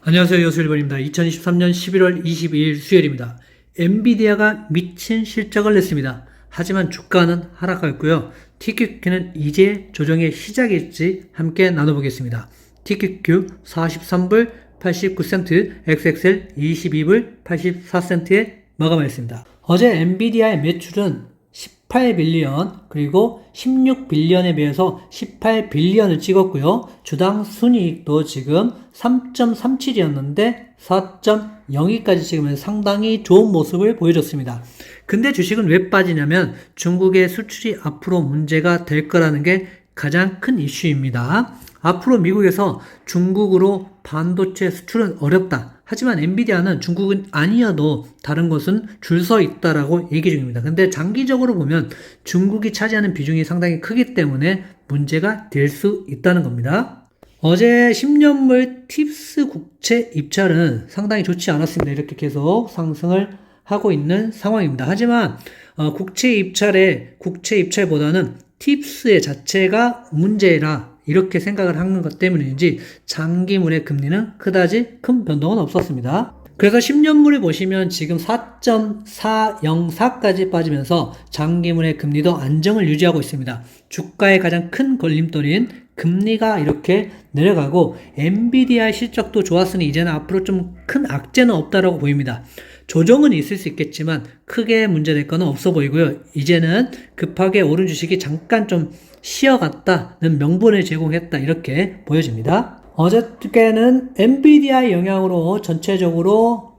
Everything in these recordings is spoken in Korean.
안녕하세요. 여수일본입니다. 2023년 11월 22일 수요일입니다. 엔비디아가 미친 실적을 냈습니다. 하지만 주가는 하락하였고요. TQQ는 이제 조정의 시작일지 함께 나눠보겠습니다. TQQ 43불 89센트, XXL 22불 84센트에 마감하였습니다. 어제 엔비디아의 매출은 18빌리언 그리고 16빌리언에 비해서 18빌리언을 찍었고요. 주당 순이익도 지금 3.37이었는데 4.02까지 찍으면 상당히 좋은 모습을 보여줬습니다. 근데 주식은 왜 빠지냐면 중국의 수출이 앞으로 문제가 될 거라는 게 가장 큰 이슈입니다. 앞으로 미국에서 중국으로 반도체 수출은 어렵다. 하지만 엔비디아는 중국은 아니어도 다른 곳은 줄 서 있다라고 얘기 중입니다. 근데 장기적으로 보면 중국이 차지하는 비중이 상당히 크기 때문에 문제가 될 수 있다는 겁니다. 어제 10년물 팁스 국채 입찰은 상당히 좋지 않았습니다. 이렇게 계속 상승을 하고 있는 상황입니다. 하지만 국채 입찰보다는 팁스의 자체가 문제라 이렇게 생각을 하는 것 때문인지 장기물의 금리는 그다지 큰 변동은 없었습니다. 그래서 10년물을 보시면 지금 4.404까지 빠지면서 장기물의 금리도 안정을 유지하고 있습니다. 주가의 가장 큰 걸림돌인 금리가 이렇게 내려가고 엔비디아 실적도 좋았으니 이제는 앞으로 좀 큰 악재는 없다라고 보입니다. 조정은 있을 수 있겠지만 크게 문제될 건 없어 보이고요. 이제는 급하게 오른 주식이 잠깐 좀 쉬어갔다는 명분을 제공했다 이렇게 보여집니다. 어저께는 엔비디아의 영향으로 전체적으로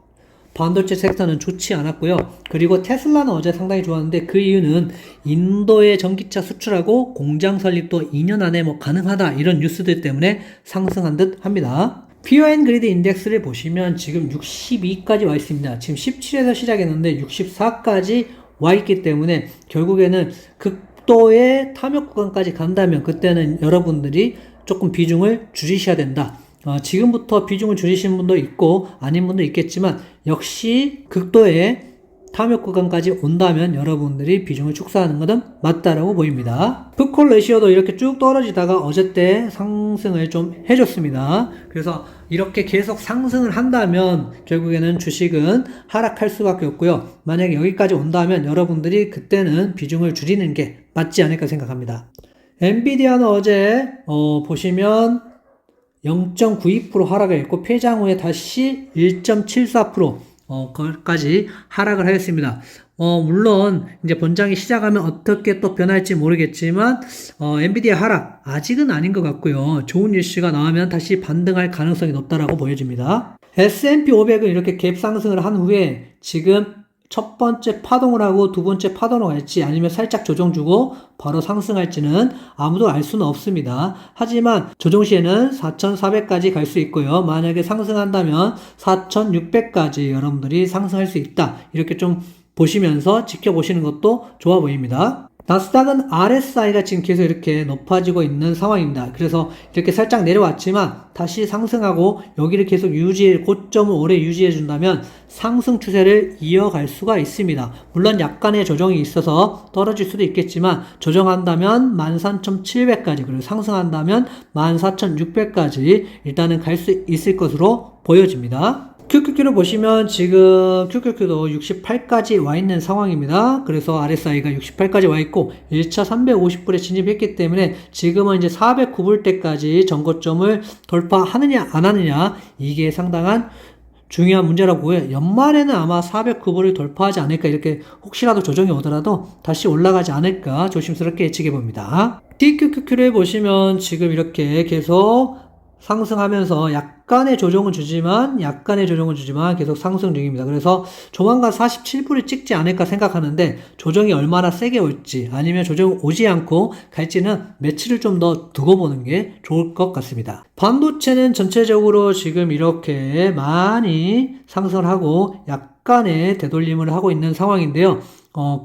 반도체 섹터는 좋지 않았고요. 그리고 테슬라는 어제 상당히 좋았는데 그 이유는 인도에 전기차 수출하고 공장 설립도 2년 안에 가능하다 이런 뉴스들 때문에 상승한 듯 합니다. 피어앤그리드 인덱스를 보시면 지금 62까지 와 있습니다. 지금 17에서 시작했는데 64까지 와 있기 때문에 결국에는 극도의 탐욕 구간까지 간다면 그때는 여러분들이 조금 비중을 줄이셔야 된다. 지금부터 비중을 줄이시는 분도 있고 아닌 분도 있겠지만 역시 극도의 탐욕 구간까지 온다면 여러분들이 비중을 축소하는 것은 맞다라고 보입니다. 풋콜 레시오도 이렇게 쭉 떨어지다가 어제 때 상승을 좀 해줬습니다. 그래서 이렇게 계속 상승을 한다면 결국에는 주식은 하락할 수밖에 없고요. 만약에 여기까지 온다면 여러분들이 그때는 비중을 줄이는 게 맞지 않을까 생각합니다. 엔비디아는 어제 보시면 0.92% 하락을 했고 폐장 후에 다시 1.74% 거기까지 하락을 하였습니다. 물론 이제 번장이 시작하면 어떻게 또 변할지 모르겠지만 엔비디아 하락 아직은 아닌 것 같고요. 좋은 뉴스가 나오면 다시 반등할 가능성이 높다라고 보여집니다. S&P 500은 이렇게 갭 상승을 한 후에 지금 첫 번째 파동을 하고 두 번째 파동을 할지 아니면 살짝 조정 주고 바로 상승할지는 아무도 알 수는 없습니다. 하지만 조정 시에는 4,400까지 갈 수 있고요. 만약에 상승한다면 4,600까지 여러분들이 상승할 수 있다. 이렇게 좀 보시면서 지켜보시는 것도 좋아 보입니다. 나스닥은 RSI가 지금 계속 이렇게 높아지고 있는 상황입니다. 그래서 이렇게 살짝 내려왔지만 다시 상승하고 여기를 계속 고점을 오래 유지해 준다면 상승 추세를 이어갈 수가 있습니다. 물론 약간의 조정이 있어서 떨어질 수도 있겠지만 조정한다면 13,700까지 그리고 상승한다면 14,600까지 일단은 갈 수 있을 것으로 보여집니다. QQQ를 보시면 지금 QQQ도 68까지 와 있는 상황입니다. 그래서 RSI가 68까지 와 있고 1차 350불에 진입했기 때문에 지금은 이제 409불 때까지 전고점을 돌파하느냐 안 하느냐 이게 상당한 중요한 문제라고 보여요. 연말에는 아마 409불을 돌파하지 않을까 이렇게 혹시라도 조정이 오더라도 다시 올라가지 않을까 조심스럽게 예측해 봅니다. TQQQ를 보시면 지금 이렇게 계속 상승하면서 약간의 조정은 주지만 계속 상승 중입니다. 그래서 조만간 47불을 찍지 않을까 생각하는데 조정이 얼마나 세게 올지 아니면 조정이 오지 않고 갈지는 며칠을 좀 더 두고 보는 게 좋을 것 같습니다. 반도체는 전체적으로 지금 이렇게 많이 상승을 하고 약간의 되돌림을 하고 있는 상황인데요.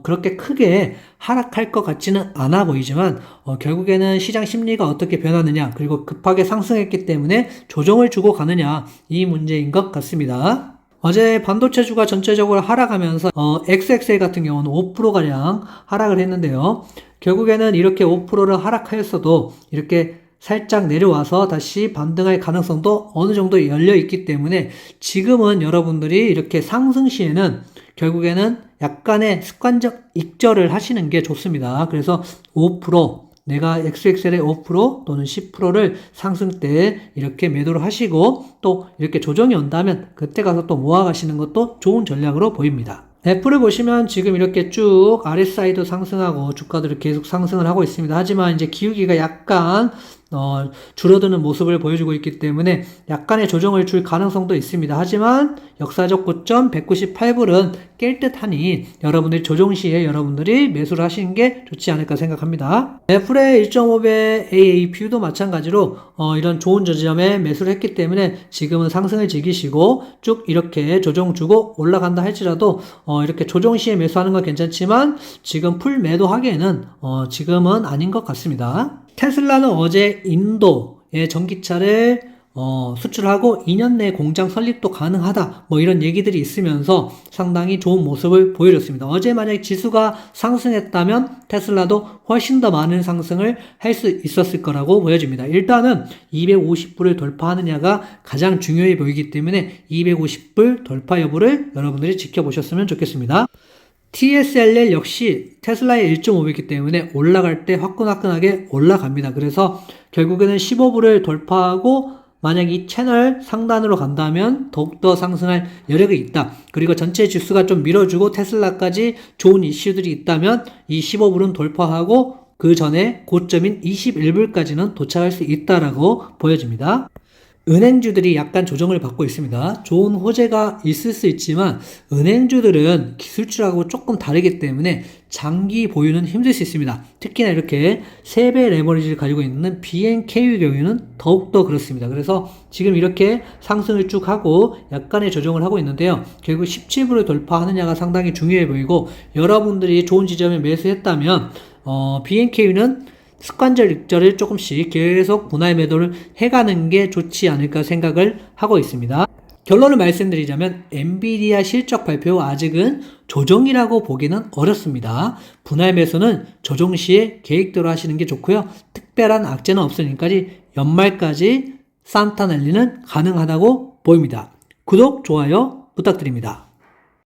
그렇게 크게 하락할 것 같지는 않아 보이지만 결국에는 시장 심리가 어떻게 변하느냐 그리고 급하게 상승했기 때문에 조정을 주고 가느냐 이 문제인 것 같습니다. 어제 반도체주가 전체적으로 하락하면서 XXL 같은 경우는 5%가량 하락을 했는데요. 결국에는 이렇게 5%를 하락하였어도 이렇게 살짝 내려와서 다시 반등할 가능성도 어느 정도 열려 있기 때문에 지금은 여러분들이 이렇게 상승 시에는 결국에는 약간의 습관적 익절을 하시는 게 좋습니다. 그래서 5%, 내가 XXL의 5% 또는 10%를 상승 때 이렇게 매도를 하시고 또 이렇게 조정이 온다면 그때 가서 또 모아가시는 것도 좋은 전략으로 보입니다. 애플을 보시면 지금 이렇게 쭉 RSI도 상승하고 주가들이 계속 상승을 하고 있습니다. 하지만 이제 기울기가 약간 줄어드는 모습을 보여주고 있기 때문에 약간의 조정을 줄 가능성도 있습니다. 하지만 역사적 고점 198불은 깰 듯하니 여러분들이 조정 시에 여러분들이 매수를 하시는 게 좋지 않을까 생각합니다. 애플의 1.5배 AAPU도 마찬가지로 이런 좋은 저점에 매수를 했기 때문에 지금은 상승을 즐기시고 쭉 이렇게 조정 주고 올라간다 할지라도 이렇게 조정 시에 매수하는 건 괜찮지만 지금 풀 매도하기에는 지금은 아닌 것 같습니다. 테슬라는 어제 인도에 전기차를 수출하고 2년 내에 공장 설립도 가능하다 뭐 이런 얘기들이 있으면서 상당히 좋은 모습을 보여줬습니다. 어제 만약 지수가 상승했다면 테슬라도 훨씬 더 많은 상승을 할 수 있었을 거라고 보여집니다. 일단은 250불을 돌파하느냐가 가장 중요해 보이기 때문에 250불 돌파 여부를 여러분들이 지켜보셨으면 좋겠습니다. TSLL 역시 테슬라의 1.5배이기 때문에 올라갈 때 화끈화끈하게 올라갑니다. 그래서 결국에는 15불을 돌파하고 만약 이 채널 상단으로 간다면 더욱더 상승할 여력이 있다. 그리고 전체 지수가 좀 밀어주고 테슬라까지 좋은 이슈들이 있다면 이 15불은 돌파하고 그 전에 고점인 21불까지는 도착할 수 있다라고 보여집니다. 은행주들이 약간 조정을 받고 있습니다. 좋은 호재가 있을 수 있지만 은행주들은 기술주하고 조금 다르기 때문에 장기 보유는 힘들 수 있습니다. 특히나 이렇게 3배 레버리지를 가지고 있는 BNK의 경우에는 더욱더 그렇습니다. 그래서 지금 이렇게 상승을 쭉 하고 약간의 조정을 하고 있는데요. 결국 17불을 돌파하느냐가 상당히 중요해 보이고 여러분들이 좋은 지점에 매수했다면 BNK는 습관적 익절을 조금씩 계속 분할 매도를 해가는 게 좋지 않을까 생각을 하고 있습니다. 결론을 말씀드리자면 엔비디아 실적 발표 아직은 조정이라고 보기는 어렵습니다. 분할 매수는 조정 시에 계획대로 하시는 게 좋고요. 특별한 악재는 없으니까 연말까지 산타 랠리는 가능하다고 보입니다. 구독, 좋아요 부탁드립니다.